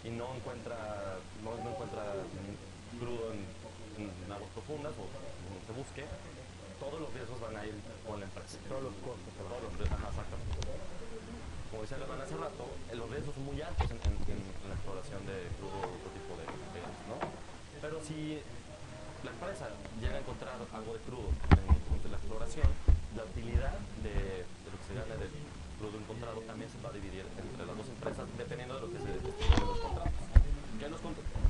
y no encuentra crudo en aguas profundas o donde se busque, todos los riesgos van a ir con la empresa. Todos los costos se van. Todos los riesgos, exactamente. Como decía Germán hace rato, los riesgos son muy altos en la exploración de crudo o otro tipo de gas, ¿no? Pero si la empresa llega a encontrar algo de crudo durante la exploración, la utilidad de lo que se gana del crudo encontrado también se va a dividir entre las dos empresas dependiendo de lo que se estipule en los contratos.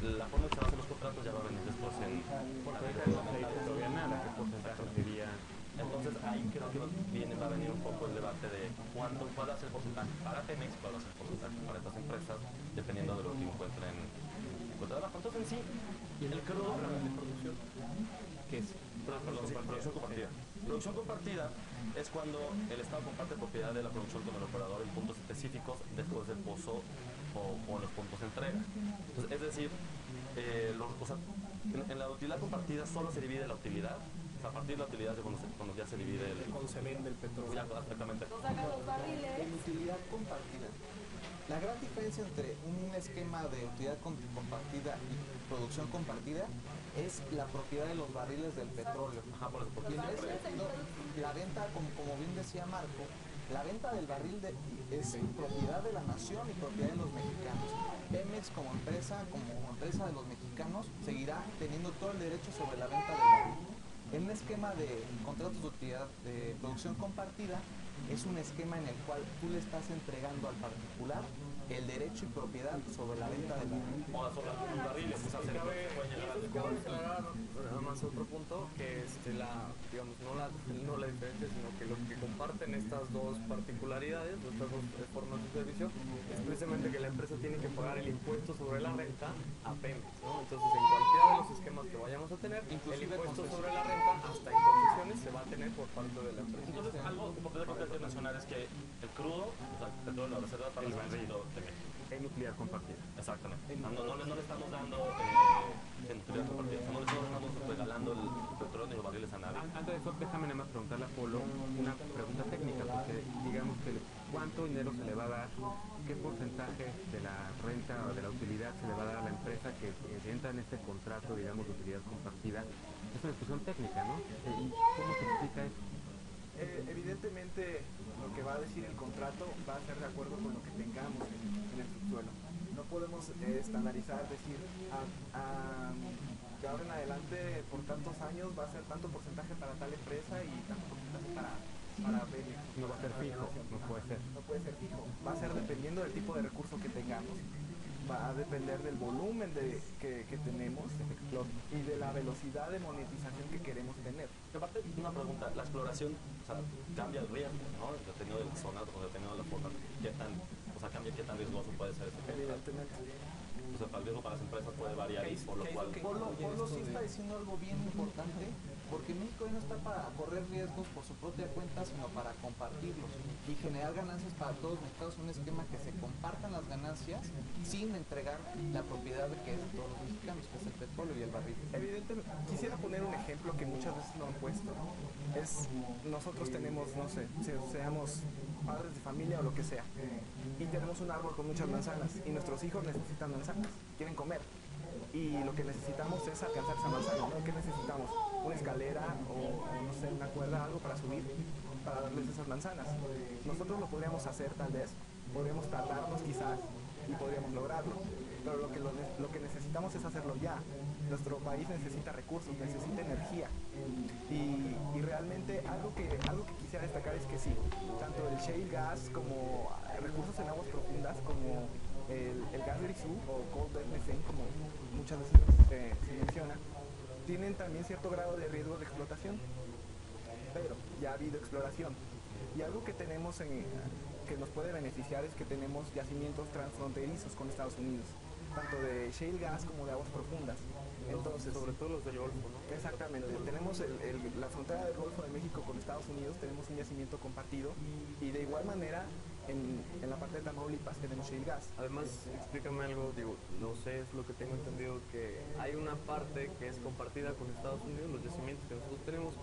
La forma en que se hacen los contratos ya va a venir después en porque ahorita no se dice todavía nada, qué porcentaje sería. entonces ahí creo que va a venir un poco el debate de cuál va a ser el porcentaje para Pemex, cuál va a ser el porcentaje para estas empresas, dependiendo de lo que encuentren abajo. Entonces en sí, el crudo de producción, ¿qué es? Producción compartida. Producción compartida es cuando el Estado comparte propiedad de la producción con el operador en puntos específicos después del pozo o en los puntos de entrega. Entonces, es decir, en la utilidad compartida solo se divide la utilidad. O sea, a partir de la utilidad es cuando ya se divide cuando se vende el petróleo. Ya, exactamente. Nos sacan los barriles. En utilidad compartida. La gran diferencia entre un esquema de utilidad compartida y producción compartida es la propiedad de los barriles del petróleo. Ajá, por eso, porque Y en ese sentido, la venta, como bien decía Marco, la venta del barril es propiedad de la nación y propiedad de los mexicanos. Pemex como empresa de los mexicanos, seguirá teniendo todo el derecho sobre la venta del barril. En un esquema de contratos de utilidad de producción compartida, es un esquema en el cual tú le estás entregando al particular el derecho y propiedad sobre la venta del barril. O sobre los barriles, o sea, se puede llegar Cabe aclarar nada más otro punto, que digamos, no la diferencia, sino que lo que comparten estas dos particularidades, estas dos formas de servicio, es precisamente que la empresa tiene que pagar el impuesto sobre la renta a Pemex, ¿no? Entonces, en cualquiera de los esquemas que vayamos a tener, inclusive el impuesto sobre la renta, hasta en concesiones, se va a tener por parte de la empresa. Entonces, algo importante mencionar es que el crudo, o sea, el petróleo, la reserva para el barril de México. En utilidad compartida. Exactamente. No le estamos dando en utilidad compartida, no le estamos regalando el petróleo ni los barriles a nadie. Antes de eso, déjame nada más preguntarle a Polo una pregunta técnica, porque digamos que cuánto dinero se le va a dar, qué porcentaje de la renta o de la utilidad se le va a dar a la empresa que entra en este contrato, digamos, de utilidad compartida. Es una discusión técnica, ¿no? ¿Y cómo se explica eso? Evidentemente lo que va a decir el contrato va a ser de acuerdo con lo que tengamos en el subsuelo. No podemos estandarizar, decir, de ahora en adelante por tantos años va a ser tanto porcentaje para tal empresa y tanto porcentaje para Pemex. No va a ser fijo, no puede ser. No puede ser fijo, va a ser dependiendo del tipo de recurso que tengamos. Va a depender del volumen que tenemos y de la velocidad de monetización que queremos tener. Y aparte, una pregunta, la exploración, o sea, cambia el riesgo, ¿no? Dependiendo de la zona, o dependiendo de la forma, cambia qué tan riesgoso puede ser ese contrato. Evidentemente. O sea, el riesgo para las empresas puede variar y por lo cual... Polo sí está diciendo algo bien importante, porque México ya no está para correr riesgos por su propia cuenta, sino para compartirlos y generar ganancias para todos los mexicanos, un esquema que se compartan las ganancias sin entregar la propiedad que es de todos los mexicanos, que es el petróleo y el barril. Evidentemente, quisiera poner un ejemplo que muchas veces no han puesto. Nosotros tenemos, no sé, seamos padres de familia o lo que sea, y tenemos un árbol con muchas manzanas, y nuestros hijos necesitan manzanas, quieren comer. Y lo que necesitamos es alcanzar esa manzana, ¿no? ¿Qué necesitamos? Una escalera o no sé, una cuerda, algo para subir, para darles esas manzanas. Nosotros lo podríamos hacer tal vez, podríamos tardarnos quizás y podríamos lograrlo, pero lo que necesitamos es hacerlo ya. Nuestro país necesita recursos, necesita energía y realmente algo que quisiera destacar es que sí, tanto el shale gas como recursos en aguas profundas como el gas grisú o coal bed methane, como muchas veces se menciona, tienen también cierto grado de riesgo de explotación, pero ya ha habido exploración. Y algo que tenemos que nos puede beneficiar es que tenemos yacimientos transfronterizos con Estados Unidos, tanto de shale gas como de aguas profundas. Entonces, sobre todo los del Golfo, ¿no? Exactamente, tenemos la frontera del Golfo de México con Estados Unidos, tenemos un yacimiento compartido y de igual manera en la parte de Tamaulipas tenemos shale gas. Además, explícame algo, digo, no sé, es lo que tengo entendido, que hay una parte que es compartida con Estados Unidos, los yacimientos que nosotros tenemos,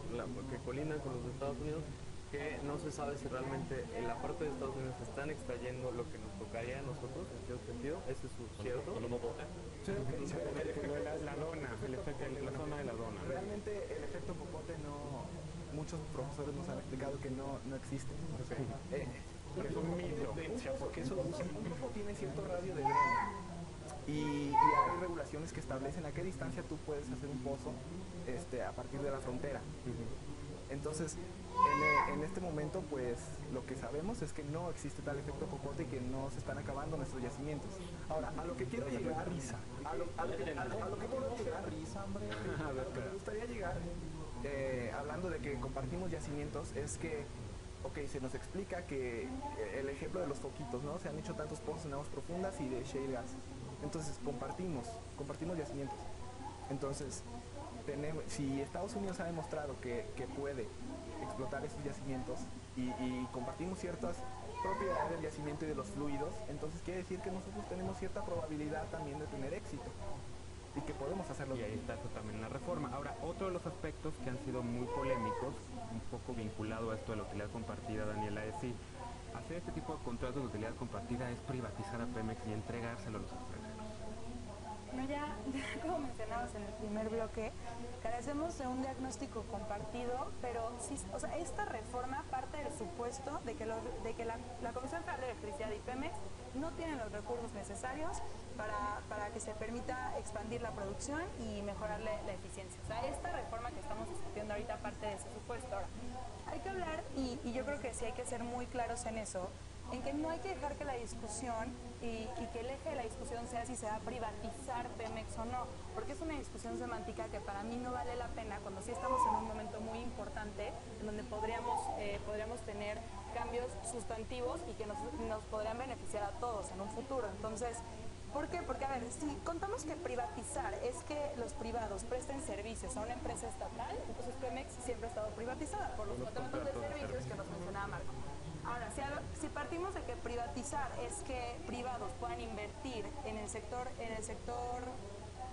que colindan con los de Estados Unidos, que no se sabe si realmente en la parte de Estados Unidos están extrayendo lo que nos tocaría a nosotros, en cierto sentido. ¿Ese es cierto? Con un motote. Sí, la dona, el efecto, la zona de la dona. Realmente el efecto popote no, muchos profesores nos han explicado que no existe. Es un mito. Porque eso un poco tiene cierto radio de dreno. Y hay regulaciones que establecen a qué distancia tú puedes hacer un pozo a partir de la frontera. Entonces, en este momento, pues, lo que sabemos es que no existe tal efecto popote y que no se están acabando nuestros yacimientos. Ahora, a lo que quiero llegar, a lo que quiero llegar, a lo que me gustaría llegar, hablando de que compartimos yacimientos, es que, ok, se nos explica que el ejemplo de los foquitos, ¿no? Se han hecho tantos pozos en aguas profundas y de shale gas. Entonces, compartimos yacimientos. Entonces, si Estados Unidos ha demostrado que puede explotar esos yacimientos y compartimos ciertas propiedades del yacimiento y de los fluidos, entonces quiere decir que nosotros tenemos cierta probabilidad también de tener éxito y que podemos hacerlo. Y ahí está eso también en la reforma. Ahora, otro de los aspectos que han sido muy polémicos, un poco vinculado a esto de la utilidad compartida, Daniela, es si hacer este tipo de contratos de utilidad compartida es privatizar a Pemex y entregárselo a los extranjeros. Bueno, ya como mencionabas en el primer bloque, carecemos de un diagnóstico compartido, pero sí, o sea, esta reforma parte del supuesto de que la Comisión Federal de Electricidad y Pemex no tienen los recursos necesarios para que se permita expandir la producción y mejorarle la eficiencia. O sea, esta reforma que estamos discutiendo ahorita parte de ese supuesto. Ahora, hay que hablar, y yo creo que sí hay que ser muy claros en eso, en que no hay que dejar que la discusión y que el eje de la discusión sea si se va a privatizar Pemex o no, porque es una discusión semántica que para mí no vale la pena cuando sí estamos en un momento muy importante en donde podríamos tener cambios sustantivos y que nos podrían beneficiar a todos en un futuro. Entonces, ¿por qué? Porque, a ver, si contamos que privatizar es que los privados presten servicios a una empresa estatal, entonces Pemex siempre ha estado privatizada por los contratos de servicios que nos mencionaba Marco. Ahora, si partimos de que privatizar es que privados puedan invertir en el sector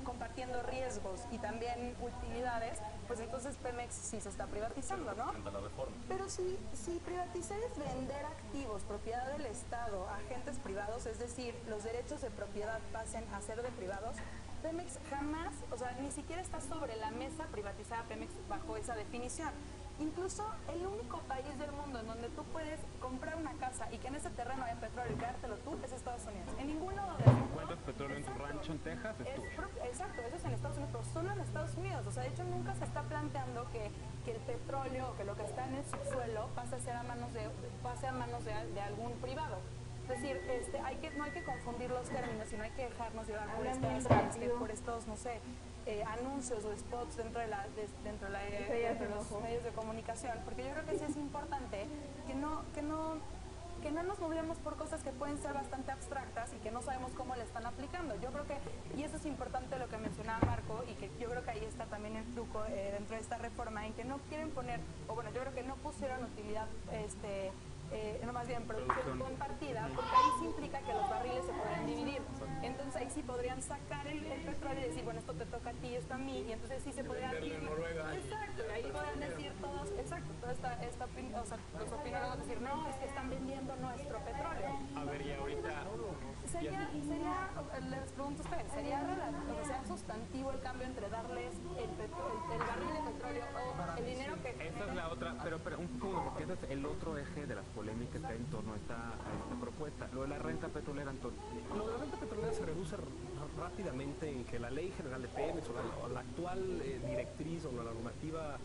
compartiendo riesgos y también utilidades, pues entonces Pemex sí se está privatizando, ¿no? Pero si privatizar es vender activos, propiedad del Estado, a agentes privados, es decir, los derechos de propiedad pasen a ser de privados, Pemex jamás, o sea, ni siquiera está sobre la mesa privatizar a Pemex bajo esa definición. Incluso el único país del mundo en donde tú puedes comprar una casa y que en ese terreno haya petróleo y quedártelo tú es Estados Unidos. En ninguno de los encuentras petróleo en tu rancho en Texas, es tuyo. Exacto, eso es en Estados Unidos, pero solo en Estados Unidos. O sea, de hecho nunca se está planteando que el petróleo o que lo que está en el subsuelo pase a manos de algún privado. Es decir, no hay que confundir los términos y no hay que dejarnos llevar por estos, no sé, anuncios o spots dentro de los medios de comunicación, porque yo creo que sí es importante que no nos movemos por cosas que pueden ser bastante abstractas y que no sabemos cómo le están aplicando. Yo creo que, y eso es importante lo que mencionaba Marco, y que yo creo que ahí está también el truco dentro de esta reforma, en que no quieren poner, o bueno, yo creo que no pusieron utilidad, no más bien producción compartida, porque ahí sí implica que los barriles se podrían dividir. Entonces ahí sí podrían sacar el petróleo y decir, bueno, esto te toca a ti, esto a mí, y entonces sí se podrían dividir. Exacto, y ahí podrían decir todos, exacto, toda esta opinión, o sea, los opinólogos decir, no, es que están vendiendo nuestro petróleo. A ver, y ahorita... Sería, les pregunto a ustedes, ¿sería sustantivo el cambio entre darles el barril de petróleo o el dinero que... Esa es la otra, pero un segundo, porque ese es el otro eje de las polémicas que hay en torno a esta propuesta. Lo de la renta petrolera, Antonio. Lo de la renta petrolera se reduce rápidamente en que la Ley General de Pemex o la actual directriz o la normativa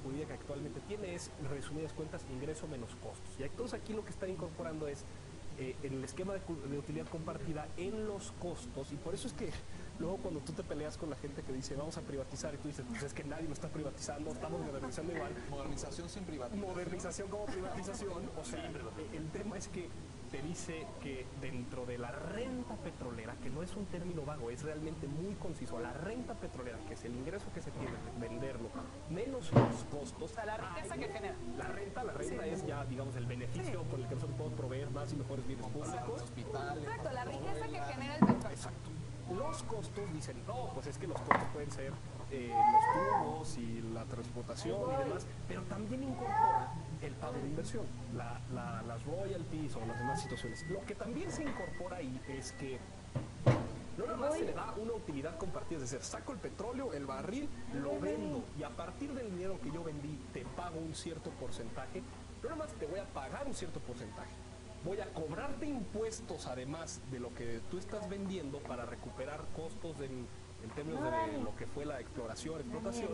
jurídica que actualmente tiene es, en resumidas cuentas, ingreso menos costos. Y entonces aquí lo que están incorporando es en el esquema de utilidad compartida en los costos, y por eso es que luego cuando tú te peleas con la gente que dice vamos a privatizar y tú dices pues es que nadie lo está privatizando, estamos modernizando igual. Modernización sin privatización. Modernización como privatización, o sea, el tema es que te dice que dentro de la renta petrolera, que no es un término vago, es realmente muy conciso, la renta petrolera, que es el ingreso que se tiene de venderlo, menos los costos. O sea, la riqueza que genera. La renta es ya, digamos, el beneficio con el que nosotros podemos proveer más y mejores bienes públicos. Hospitales. Exacto, la riqueza que genera el petróleo. Exacto. Los costos dicen, no, pues es que los costos pueden ser los tubos y la transportación y demás, pero también incorpora el pago de inversión, las royalties o las demás situaciones. Lo que también se incorpora ahí es que no nada más se le da una utilidad compartida, es decir, saco el petróleo, el barril, lo vendo y a partir del dinero que yo vendí te pago un cierto porcentaje. No nada más te voy a pagar un cierto porcentaje, voy a cobrarte impuestos además de lo que tú estás vendiendo para recuperar costos en términos de lo que fue la exploración, explotación.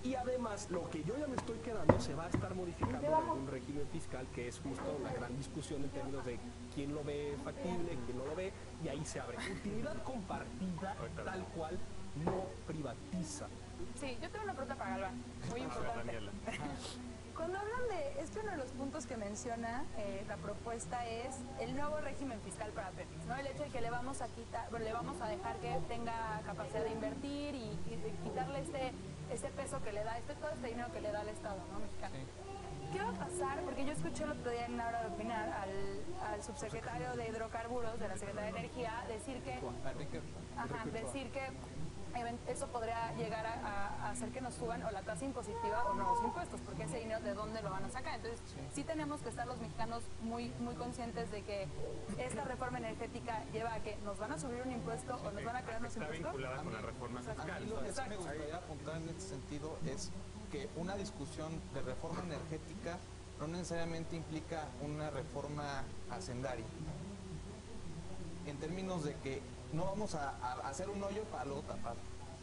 Y además, lo que yo ya me estoy quedando se va a estar modificando en algún régimen fiscal, que es justo la gran discusión en términos de quién lo ve factible, quién no lo ve, y ahí se abre. Utilidad compartida, tal cual, no privatiza. Sí, yo tengo una pregunta para Galván, muy importante. Cuando hablan de, es que uno de los puntos que menciona la propuesta es el nuevo régimen fiscal para Pemex, ¿no? El hecho de que le vamos a quitar, bueno, le vamos a dejar que tenga capacidad de invertir y de quitarle este peso que le da, todo este dinero que le da al Estado, ¿no? Mexicano. Sí. ¿Qué va a pasar? Porque yo escuché el otro día en una hora de opinar al subsecretario de Hidrocarburos de la Secretaría de Energía decir que, decir que eso podría llegar a hacer que nos suban o la tasa impositiva o nuevos impuestos, porque ese dinero de dónde lo van a sacar. Entonces, sí tenemos que estar los mexicanos muy conscientes de que esta reforma energética lleva a que nos van a subir un impuesto o nos van a crear unos impuestos. Está vinculada con la reforma fiscal. A mí lo que sí me gustaría apuntar en este sentido es que una discusión de reforma energética no necesariamente implica una reforma hacendaria. En términos de que no vamos a hacer un hoyo para luego tapar.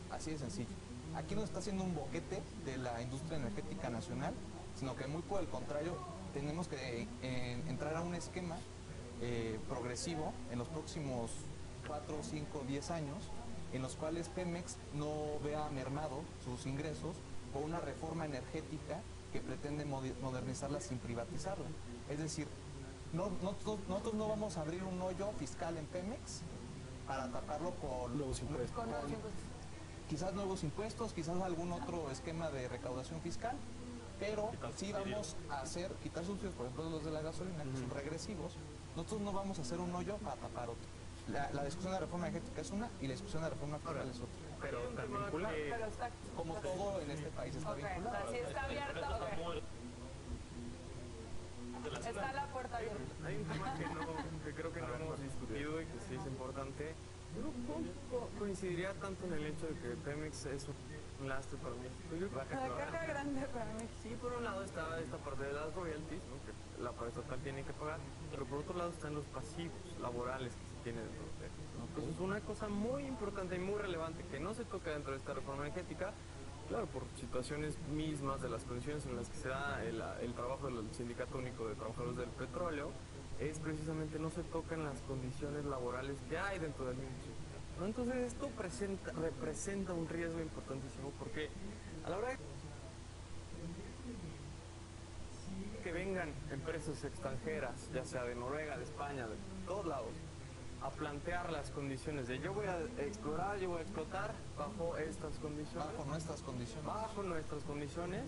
Así de sencillo. Aquí no está haciendo un boquete de la industria energética nacional, sino que muy por el contrario, tenemos que entrar a un esquema progresivo en los próximos 4, 5, 10 años, en los cuales Pemex no vea mermado sus ingresos por una reforma energética que pretende modernizarla sin privatizarla. Es decir, nosotros no vamos a abrir un hoyo fiscal en Pemex para taparlo con nuevos impuestos. Quizás nuevos impuestos, quizás algún otro esquema de recaudación fiscal, pero sí vamos a hacer, quitar subsidios, por ejemplo los de la gasolina, que son regresivos. Nosotros no vamos a hacer un hoyo para tapar otro. La discusión de la reforma energética es una y la discusión de la reforma fiscal es otra. Pero está vinculado. Como todo en este país está vinculado. Así está abierto. Está la puerta abierta. Hay un tema que creo que no hemos discutido y que sí es importante. Yo coincidiría tanto en el hecho de que Pemex es un lastre para México. La caja grande para mí. Sí, por un lado está esta parte de las royalties, ¿no? Que la estatal tiene que pagar, pero por otro lado están los pasivos laborales que se tienen dentro de Pemex, ¿no? Entonces es una cosa muy importante y muy relevante que no se toca dentro de esta reforma energética. Claro, por situaciones mismas de las condiciones en las que se da el trabajo del Sindicato Único de Trabajadores del Petróleo, es precisamente no se tocan las condiciones laborales que hay dentro del mismo sindicato, ¿no? Entonces esto representa un riesgo importantísimo porque a la hora de que vengan empresas extranjeras, ya sea de Noruega, de España, de todos lados, a plantear las condiciones de yo voy a explorar, yo voy a explotar bajo estas condiciones. Bajo nuestras condiciones. Bajo nuestras condiciones.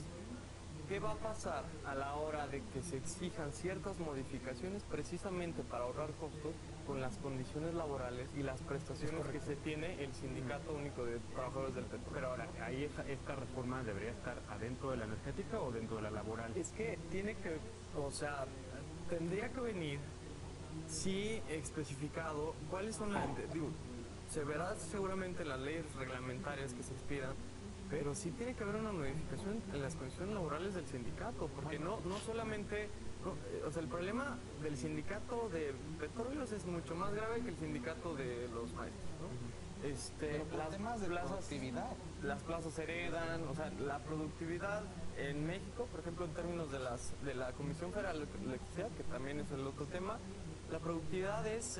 ¿Qué va a pasar a la hora de que se exijan ciertas modificaciones precisamente para ahorrar costos con las condiciones laborales y las prestaciones que se tiene el Sindicato Único de Trabajadores del Petróleo? Pero ahora, ahí esta reforma debería estar adentro de la energética o dentro de la laboral. Es que tiene que, o sea, tendría que venir sí especificado cuáles son las, digo, se verá seguramente las leyes reglamentarias que se expidan, pero sí tiene que haber una modificación en las condiciones laborales del sindicato, porque no solamente, o sea, el problema del sindicato de petróleos es mucho más grave que el sindicato de los maestros, ¿no? Las temas de productividad. Las plazas heredan, o sea, la productividad en México, por ejemplo, en términos de la Comisión Federal de Electricidad, que también es el otro tema, la productividad es,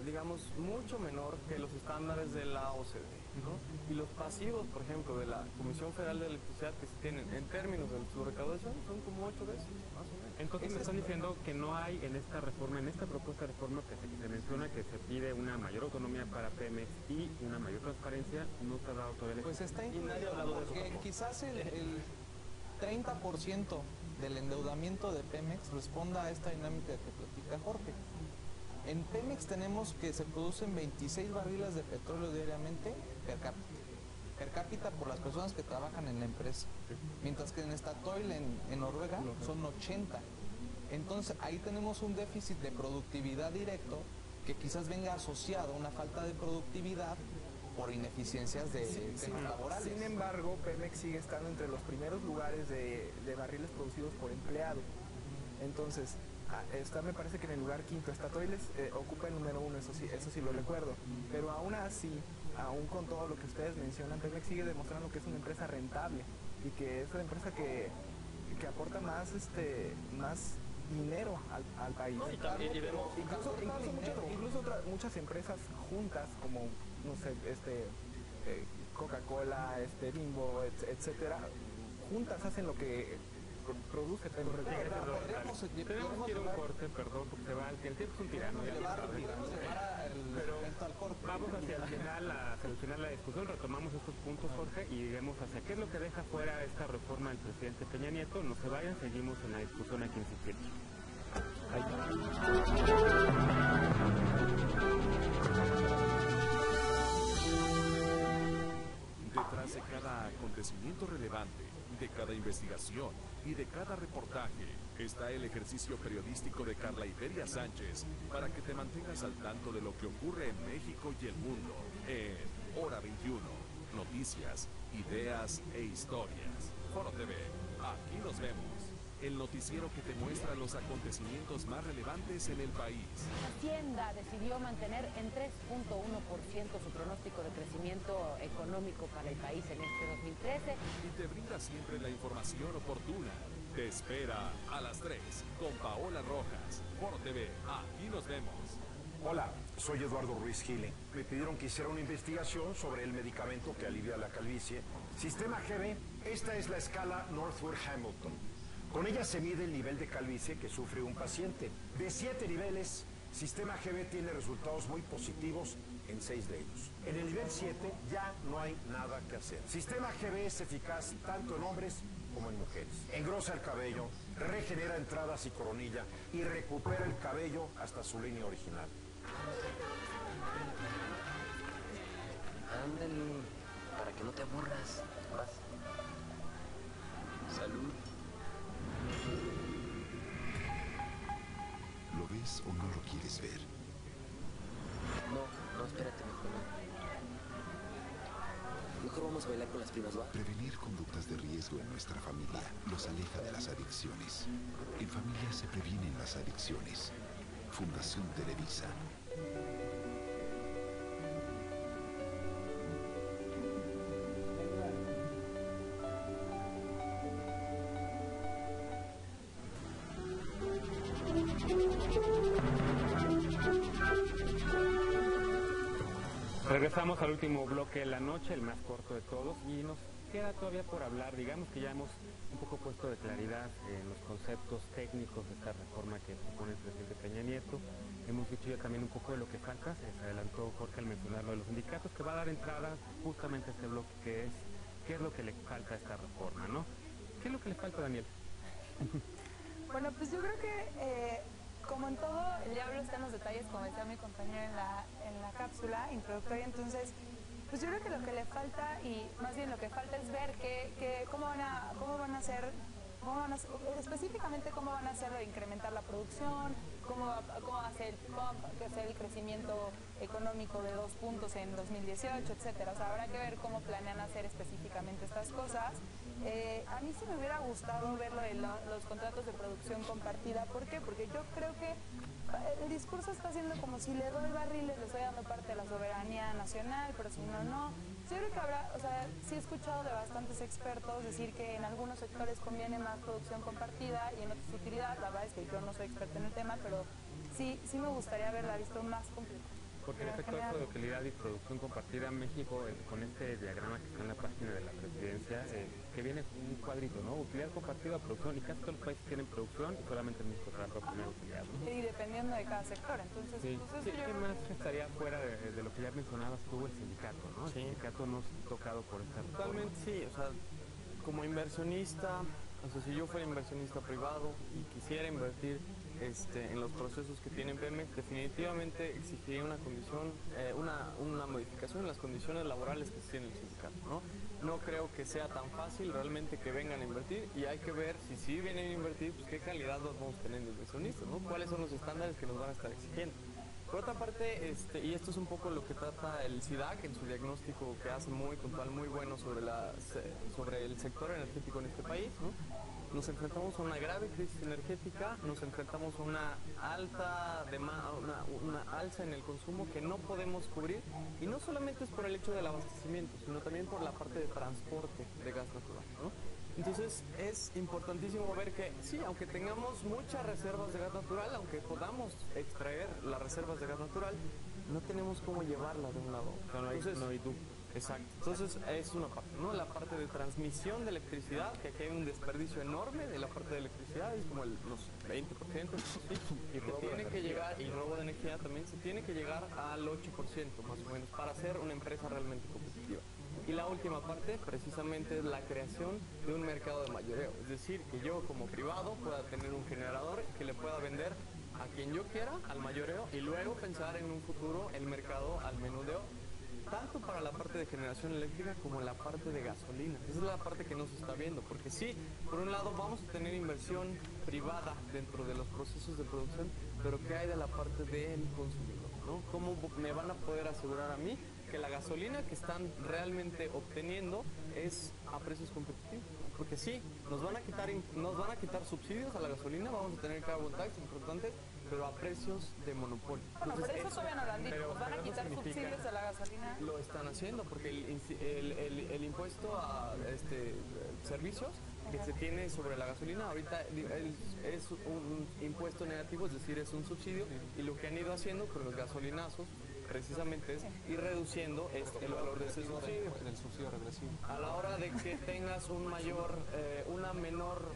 digamos, mucho menor que los estándares de la OCDE, ¿no? Y los pasivos, por ejemplo, de la Comisión Federal de Electricidad que se tienen en términos de su recaudación son como 8 veces, más o menos. Entonces me están diciendo que no hay en esta reforma, en esta propuesta de reforma que se menciona que se pide una mayor autonomía para Pemex y una mayor transparencia, no se ha dado todavía. Pues está incluido, porque quizás el 30% del endeudamiento de Pemex responda a esta dinámica que platica Jorge. En Pemex tenemos que se producen 26 barriles de petróleo diariamente per cápita. per cápita por las personas que trabajan en la empresa. Mientras que en Statoil, en Noruega, son 80. Entonces ahí tenemos un déficit de productividad directo que quizás venga asociado a una falta de productividad por ineficiencias de temas laborales. Sin embargo, Pemex sigue estando entre los primeros lugares de barriles producidos por empleado. Entonces, me parece que en el lugar quinto, Statoil ocupa el número 1, eso sí lo recuerdo. Pero aún así, aún con todo lo que ustedes mencionan, Pemex sigue demostrando que es una empresa rentable y que es una empresa que aporta más dinero al país. Incluso muchas empresas juntas, como no sé, Coca-Cola, Bimbo, etcétera, juntas hacen lo que produce Pemex. Tenemos que ir a un corte, perdón, porque se va, el tiempo es un tirano. Vamos hacia el final de la discusión, retomamos estos puntos, Jorge, y vemos hacia qué es lo que deja fuera esta reforma del presidente Peña Nieto. No se vayan, seguimos en la discusión aquí en Sin Filtro. Detrás de cada acontecimiento relevante, de cada investigación y de cada reportaje está el ejercicio periodístico de Carla Iberia Sánchez para que te mantengas al tanto de lo que ocurre en México y el mundo en Hora 21, noticias, ideas e historias. Foro TV, aquí nos vemos. El noticiero que te muestra los acontecimientos más relevantes en el país. Hacienda decidió mantener en 3.1% su pronóstico de crecimiento económico para el país en este 2013. Y te brinda siempre la información oportuna. Te espera a las 3 con Paola Rojas. Foro TV, aquí nos vemos. Hola, soy Eduardo Ruiz Gile. Me pidieron que hiciera una investigación sobre el medicamento que alivia la calvicie. Sistema GB, esta es la escala Northwood-Hamilton. Con ella se mide el nivel de calvicie que sufre un paciente. De 7 niveles, Sistema GB tiene resultados muy positivos en 6 de ellos. En el nivel 7 ya no hay nada que hacer. Sistema GB es eficaz tanto en hombres como en mujeres. Engrosa el cabello, regenera entradas y coronilla y recupera el cabello hasta su línea original. Ándale, para que no te aburras. Vas. Salud. ¿Lo ves o no lo quieres ver? No, espérate, mejor no. Mejor vamos a bailar con las primas, ¿va? Prevenir conductas de riesgo en nuestra familia los aleja de las adicciones. En familia se previenen las adicciones. Fundación Televisa. Regresamos al último bloque de la noche, el más corto de todos, y nos queda todavía por hablar. Digamos que ya hemos un poco puesto de claridad en los conceptos técnicos de esta reforma que propone el presidente Peña Nieto. Hemos dicho ya también un poco de lo que falta, se adelantó Jorge al mencionar lo de los sindicatos, que va a dar entrada justamente a este bloque, que es qué es lo que le falta a esta reforma, ¿no? ¿Qué es lo que le falta, Daniel? Bueno, pues yo creo que como en todo, el diablo está en los detalles, como decía mi compañero en la cápsula introductoria. Entonces, pues yo creo que lo que le falta, y más bien lo que falta es ver cómo van a hacer, específicamente cómo van a hacerlo de incrementar la producción, cómo va a ser el crecimiento económico de 2 puntos en 2018, etcétera. O sea, habrá que ver cómo planean hacer específicamente estas cosas. A mí sí me hubiera gustado verlo de los contratos de producción compartida. ¿Por qué? Porque yo creo que el discurso está siendo como si le doy barriles, le estoy dando parte de la soberanía nacional, pero si no, no. Yo creo que habrá, o sea, sí he escuchado de bastantes expertos decir que en algunos sectores conviene más producción compartida y en otros utilidad. La verdad es que yo no soy experta en el tema, pero sí me gustaría haberla visto más completa. Porque en efecto eso de utilidad y producción compartida en México, con este diagrama que está en la página de la presidencia, que viene un cuadrito, ¿no? Utilidad compartida, producción, y casi todos los países tienen producción y solamente en México trabaja por primera utilidad, ¿no? Y dependiendo de cada sector, entonces... Sí. Pues ¿Qué más estaría fuera de lo que ya mencionabas tú, el sindicato, ¿no? Sí. El sindicato no es tocado por esta reforma. Totalmente sí, o sea, como inversionista, o sea, si yo fuera inversionista privado y quisiera invertir en los procesos que tiene Pemex, definitivamente exigiría una condición, una modificación en las condiciones laborales que tiene el sindicato, ¿no? No creo que sea tan fácil realmente que vengan a invertir, y hay que ver si sí vienen a invertir, pues qué calidad nos vamos a tener de inversionistas, ¿no? ¿Cuáles son los estándares que nos van a estar exigiendo? Por otra parte, y esto es un poco lo que trata el SIDAC en su diagnóstico que hace muy puntual, muy bueno sobre el sector energético en este país, ¿no? Nos enfrentamos a una grave crisis energética, nos enfrentamos a una alza en el consumo que no podemos cubrir, y no solamente es por el hecho del abastecimiento, sino también por la parte de transporte de gas natural, ¿no? Entonces es importantísimo ver que sí, aunque tengamos muchas reservas de gas natural, aunque podamos extraer las reservas de gas natural, no tenemos cómo llevarlas de un lado. No hay duda. Exacto. Entonces es una parte, ¿no? La parte de transmisión de electricidad, que aquí hay un desperdicio enorme de la parte de electricidad, es como los 20%, y se tiene que llegar, y robo de energía también, se tiene que llegar al 8% más o menos para ser una empresa realmente competitiva. Y la última parte, precisamente, es la creación de un mercado de mayoreo. Es decir, que yo como privado pueda tener un generador que le pueda vender a quien yo quiera, al mayoreo, y luego pensar en un futuro el mercado al menudeo, tanto para la parte de generación eléctrica como en la parte de gasolina. Esa es la parte que no se está viendo, porque sí, por un lado vamos a tener inversión privada dentro de los procesos de producción, pero ¿qué hay de la parte del consumidor, ¿no? ¿Cómo me van a poder asegurar a mí que la gasolina que están realmente obteniendo es a precios competitivos? Porque sí, nos van a quitar subsidios a la gasolina, vamos a tener carbon tax importantes, pero a precios de monopolio. Bueno, Entonces, pero eso todavía no lo han dicho. ¿Nos van a quitar subsidios a la gasolina? Lo están haciendo porque el impuesto a servicios que se tiene sobre la gasolina ahorita es un impuesto negativo, es decir, es un subsidio, y lo que han ido haciendo con los gasolinazos precisamente es ir reduciendo el valor de ese subsidio. El subsidio regresivo. A la hora de que tengas una menor,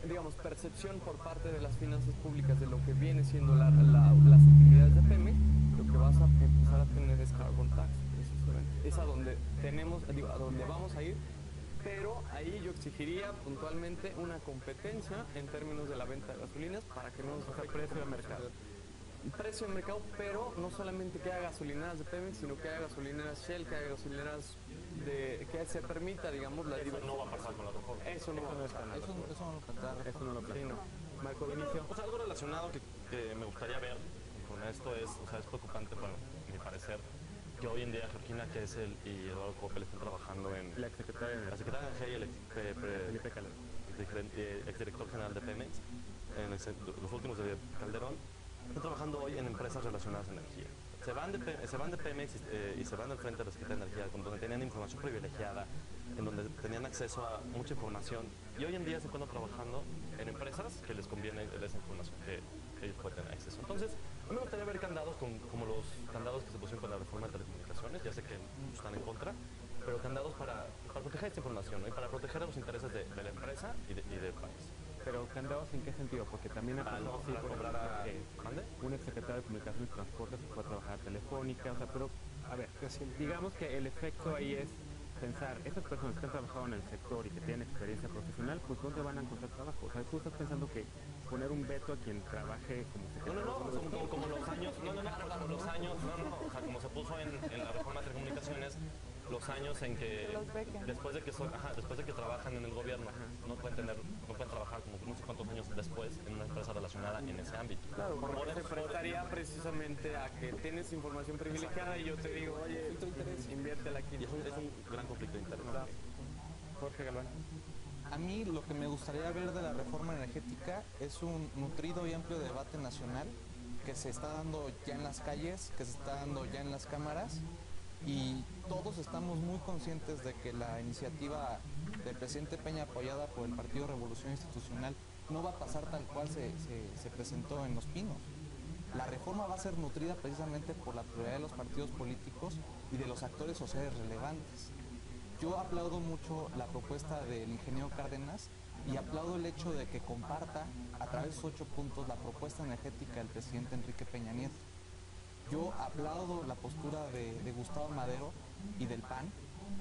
digamos, percepción por parte de las finanzas públicas de lo que viene siendo las utilidades de Pemex, lo que vas a empezar a tener es carbon tax, precisamente. Es a donde a donde vamos a ir, pero ahí yo exigiría puntualmente una competencia en términos de la venta de gasolinas para que no nos afecte precio de mercado. Precio de mercado, pero no solamente que haya gasolineras de Pemex, sino que haya gasolineras Shell, que haya gasolineras que se permita, digamos, la diversidad. Eso no va a pasar con la reforma. Eso no lo plantea. Marco Vinicio. O sea, algo relacionado que me gustaría ver con esto es preocupante, bueno, a mi parecer, que hoy en día Georgina Kessel y Eduardo Coppel están trabajando en... La exsecretaria de Energía y el exdirector general de Pemex, en los últimos de Calderón, están trabajando hoy en empresas relacionadas a energía. Se van de Pemex y se van del frente de la Secretaría de Energía, donde tenían información privilegiada, en donde tenían acceso a mucha información, y hoy en día se encuentran trabajando en empresas que les conviene esa información que ellos pueden tener acceso. Entonces, a mí me gustaría ver candados como los candados que se pusieron con la reforma de telecomunicaciones. Ya sé que muchos están en contra, pero candados para proteger esta información, ¿no? Y para proteger los intereses de la empresa y del país. Pero candados ¿en qué sentido? Porque también un exsecretario de Comunicaciones y Transportes puede trabajar a Telefónica, o sea, pero a ver, digamos que el efecto ahí es pensar, estas personas que han trabajado en el sector y que tienen experiencia profesional, pues ¿dónde van a encontrar trabajo? O sea, tú estás pensando que poner un veto a quien trabaje como secretario. Como los años, o sea, como se puso en la reforma de telecomunicaciones, los años en que después de que trabajan en el gobierno no pueden trabajar como no sé cuántos años después en una empresa relacionada en ese ámbito. Claro, porque se prestaría precisamente a que tienes información privilegiada y yo te digo, oye, inviértela aquí. Y es un gran conflicto de interés. Claro. Jorge Galván. A mí lo que me gustaría ver de la reforma energética es un nutrido y amplio debate nacional que se está dando ya en las calles, que se está dando ya en las cámaras, y todos estamos muy conscientes de que la iniciativa del presidente Peña, apoyada por el Partido Revolución Institucional, no va a pasar tal cual se presentó en Los Pinos. La reforma va a ser nutrida precisamente por la prioridad de los partidos políticos y de los actores sociales relevantes. Yo aplaudo mucho la propuesta del ingeniero Cárdenas y aplaudo el hecho de que comparta a través de sus 8 puntos la propuesta energética del presidente Enrique Peña Nieto. Yo aplaudo la postura de Gustavo Madero y del PAN,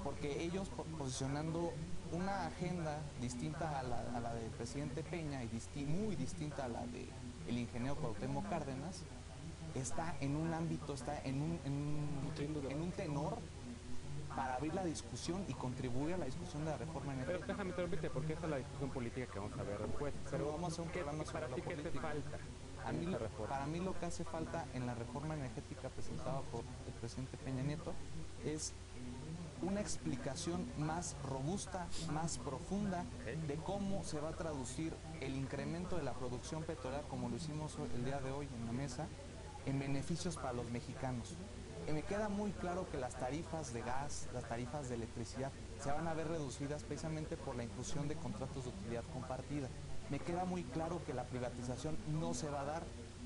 porque ellos posicionando una agenda distinta a la del presidente Peña y muy distinta a la de el ingeniero Cuauhtémoc Cárdenas, está en un ámbito, está en un tenor para abrir la discusión y contribuir a la discusión de la reforma energética. Pero déjame interrumpirte, porque esa es la discusión política que vamos a ver después. Pero vamos a hacer un programa sobre para la ti, ¿qué te política. falta en esta reforma? Para mí lo que hace falta en la reforma energética presentada por el presidente Peña Nieto es una explicación más robusta, más profunda de cómo se va a traducir el incremento de la producción petrolera, como lo hicimos el día de hoy en la mesa, en beneficios para los mexicanos. Me queda muy claro que las tarifas de gas, las tarifas de electricidad se van a ver reducidas precisamente por la inclusión de contratos de utilidad compartida. Me queda muy claro que la privatización no se va a dar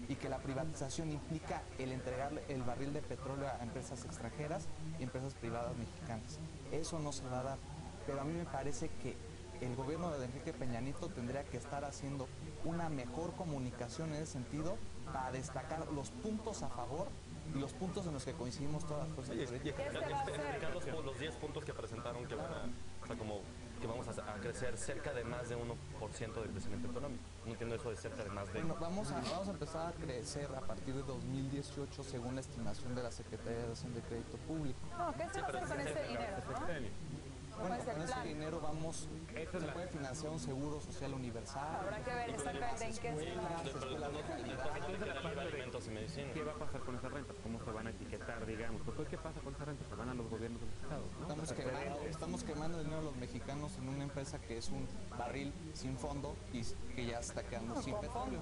y que la privatización implica el entregarle el barril de petróleo a empresas extranjeras y empresas privadas mexicanas. Eso no se va a dar, pero a mí me parece que el gobierno de Enrique Peña Nieto tendría que estar haciendo una mejor comunicación en ese sentido para destacar los puntos a favor y los puntos en los que coincidimos todas las fuerzas políticas. Explicar los 10 puntos que presentaron que van a, o sea, como que vamos a crecer cerca de más de 1% de crecimiento económico. No entiendo eso de cerca de más de... Bueno, vamos a empezar a crecer a partir de 2018 según la estimación de la Secretaría de Hacienda y Crédito Público. No, ¿qué se va a hacer con ese dinero, no? Bueno, es el con ese plan? dinero se puede financiar un seguro social universal. Habrá que ver exactamente en qué se va. Entonces la parte de alimentos y medicina. ¿qué va a pasar con esas rentas? ¿Cómo se van a etiquetar, digamos? Porque ¿qué pasa con esas rentas? Se van a los gobiernos de los estados, ¿no? Estamos quemando el dinero de los mexicanos en una empresa que es un barril sin fondo y que ya está quedando sin petróleo.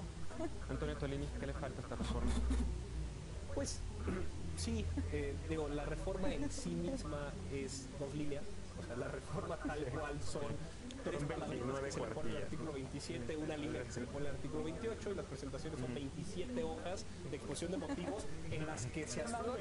Antonio Tolini, ¿qué le falta a esta reforma? Pues sí, digo, la reforma en sí misma es 2 líneas. O sea, la reforma tal cual son 3 palabras que se le pone al artículo 27, una línea que se le pone al artículo 28 y las presentaciones son 27 hojas de exposición de motivos en las que se asume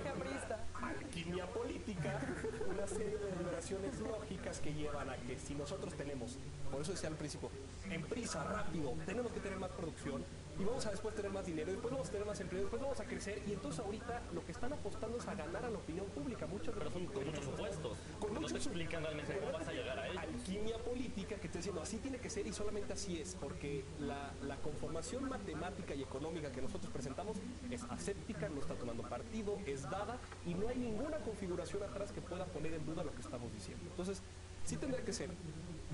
alquimia política, una serie de deliberaciones lógicas que llevan a que si nosotros tenemos, por eso decía al principio, en prisa, rápido, tenemos que tener más producción y vamos a después tener más dinero, después vamos a tener más empleo, después vamos a crecer y entonces ahorita lo que están apostando es a ganar a la opinión pública. Pero son con muchos supuestos. No te explican realmente cómo vas a llegar a ello. Alquimia política que te diciendo así tiene que ser y solamente así es, porque la conformación matemática y económica que nosotros presentamos es aséptica, no está tomando partido, es dada y no hay ninguna configuración atrás que pueda poner en duda lo que estamos diciendo. Entonces, sí tendría que ser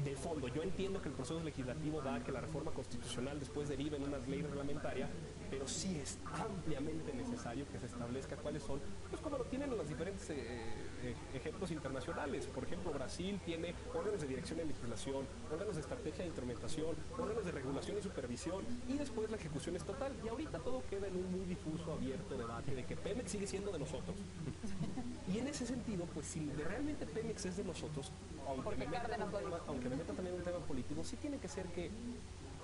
de fondo. Yo entiendo que el proceso legislativo da que la reforma constitucional después derive en una ley reglamentaria, pero sí es ampliamente necesario que se establezca cuáles son, pues como lo tienen los diferentes ejemplos internacionales. Por ejemplo, Brasil tiene órganos de dirección de legislación, órganos de estrategia de instrumentación, órganos de regulación y supervisión, y después la ejecución estatal. Y ahorita todo queda en un muy difuso, abierto debate de que Pemex sigue siendo de nosotros. Y en ese sentido, pues si realmente Pemex es de nosotros, aunque me meta también un tema político, sí tiene que ser que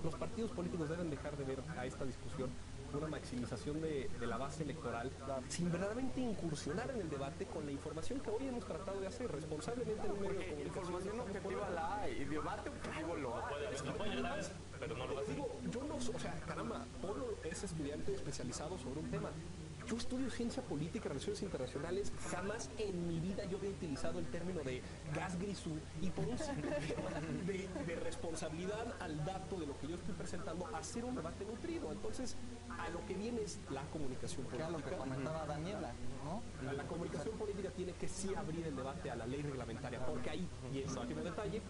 los partidos políticos deben dejar de ver a esta discusión una maximización de la base electoral sin verdaderamente incursionar en el debate con la información que hoy hemos tratado de hacer responsablemente en un medio de comunicación. Información objetiva la hay y debate objetivo lo hay. Pero no lo hace. Yo no, o sea, caramba, Polo es estudiante especializado sobre un tema. Yo estudio ciencia política y relaciones internacionales. Jamás en mi vida yo había utilizado el término de gas grisú y por un simple tema de responsabilidad al dato de lo que yo estoy presentando, hacer un debate nutrido. Entonces, a lo que viene es la comunicación política. Que era lo que comentaba Daniela, ¿no? La comunicación política tiene que sí abrir el debate a la ley reglamentaria, porque ahí, y en último detalle,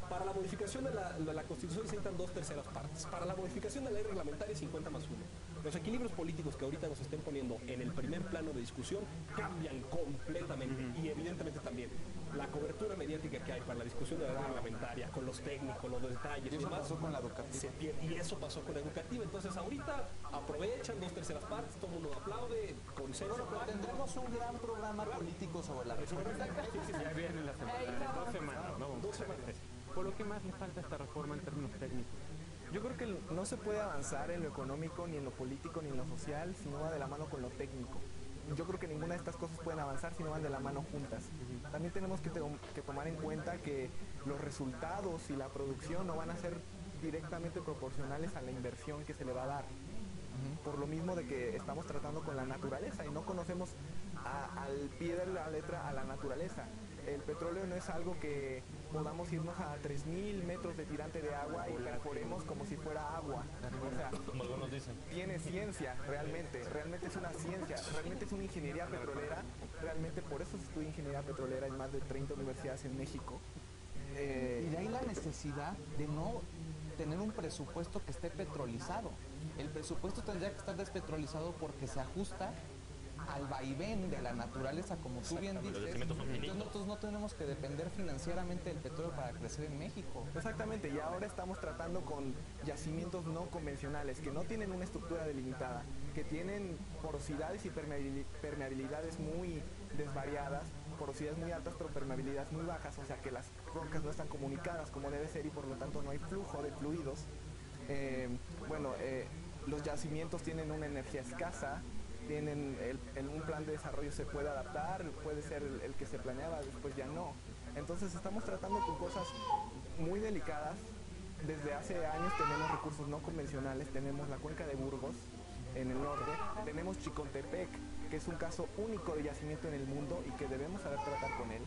para la modificación de la Constitución se necesitan 2/3 partes. Para la modificación de la ley reglamentaria 50 más 1. Los equilibrios políticos que ahorita nos estén poniendo en el primer plano de discusión cambian completamente y evidentemente también la cobertura mediática que hay para la discusión de la ley reglamentaria, con los técnicos, los detalles y eso pasó con la educativa. Y eso pasó con la educativa. Entonces ahorita aprovechan 2/3 partes, todo el mundo aplaude, consenso. Bueno, pero tendremos un gran programa político sobre la reforma. Ya viene la semana, 2 semanas, ¿no? 2 semanas. ¿Por lo que más le falta a esta reforma en términos técnicos? Yo creo que no se puede avanzar en lo económico, ni en lo político, ni en lo social, si no va de la mano con lo técnico. Yo creo que ninguna de estas cosas pueden avanzar si no van de la mano juntas. También tenemos que tomar en cuenta que los resultados y la producción no van a ser directamente proporcionales a la inversión que se le va a dar. Por lo mismo de que estamos tratando con la naturaleza y no conocemos al pie de la letra a la naturaleza. El petróleo no es algo que podamos irnos a 3.000 metros de tirante de agua y perforemos como si fuera agua. O sea, como algunos dicen. Tiene ciencia, realmente es una ciencia, realmente es una ingeniería petrolera, realmente por eso se estudia ingeniería petrolera en más de 30 universidades en México. Y de ahí la necesidad de no tener un presupuesto que esté petrolizado. El presupuesto tendría que estar despetrolizado porque se ajusta al vaivén de la naturaleza, como tú bien dices. Entonces nosotros no tenemos que depender financieramente del petróleo para crecer en México. Exactamente, y ahora estamos tratando con yacimientos no convencionales, que no tienen una estructura delimitada, que tienen porosidades y permeabilidades muy desvariadas, porosidades muy altas pero permeabilidades muy bajas, o sea que las rocas no están comunicadas como debe ser y por lo tanto no hay flujo de fluidos. Los yacimientos tienen una energía escasa, tienen un plan de desarrollo se puede adaptar, puede ser el que se planeaba, después ya no. Entonces estamos tratando con cosas muy delicadas. Desde hace años tenemos recursos no convencionales, tenemos la cuenca de Burgos en el norte, tenemos Chicontepec, que es un caso único de yacimiento en el mundo y que debemos saber tratar con él.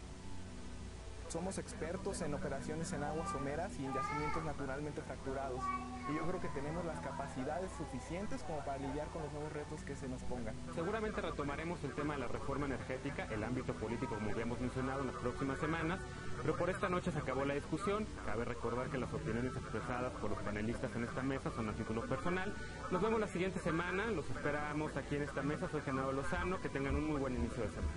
Somos expertos en operaciones en aguas someras y en yacimientos naturalmente fracturados. Y yo creo que tenemos las capacidades suficientes como para lidiar con los nuevos retos que se nos pongan. Seguramente retomaremos el tema de la reforma energética, el ámbito político, como habíamos mencionado, en las próximas semanas, pero por esta noche se acabó la discusión. Cabe recordar que las opiniones expresadas por los panelistas en esta mesa son a título personal. Nos vemos la siguiente semana, los esperamos aquí en esta mesa. Soy Genaro Lozano, que tengan un muy buen inicio de semana.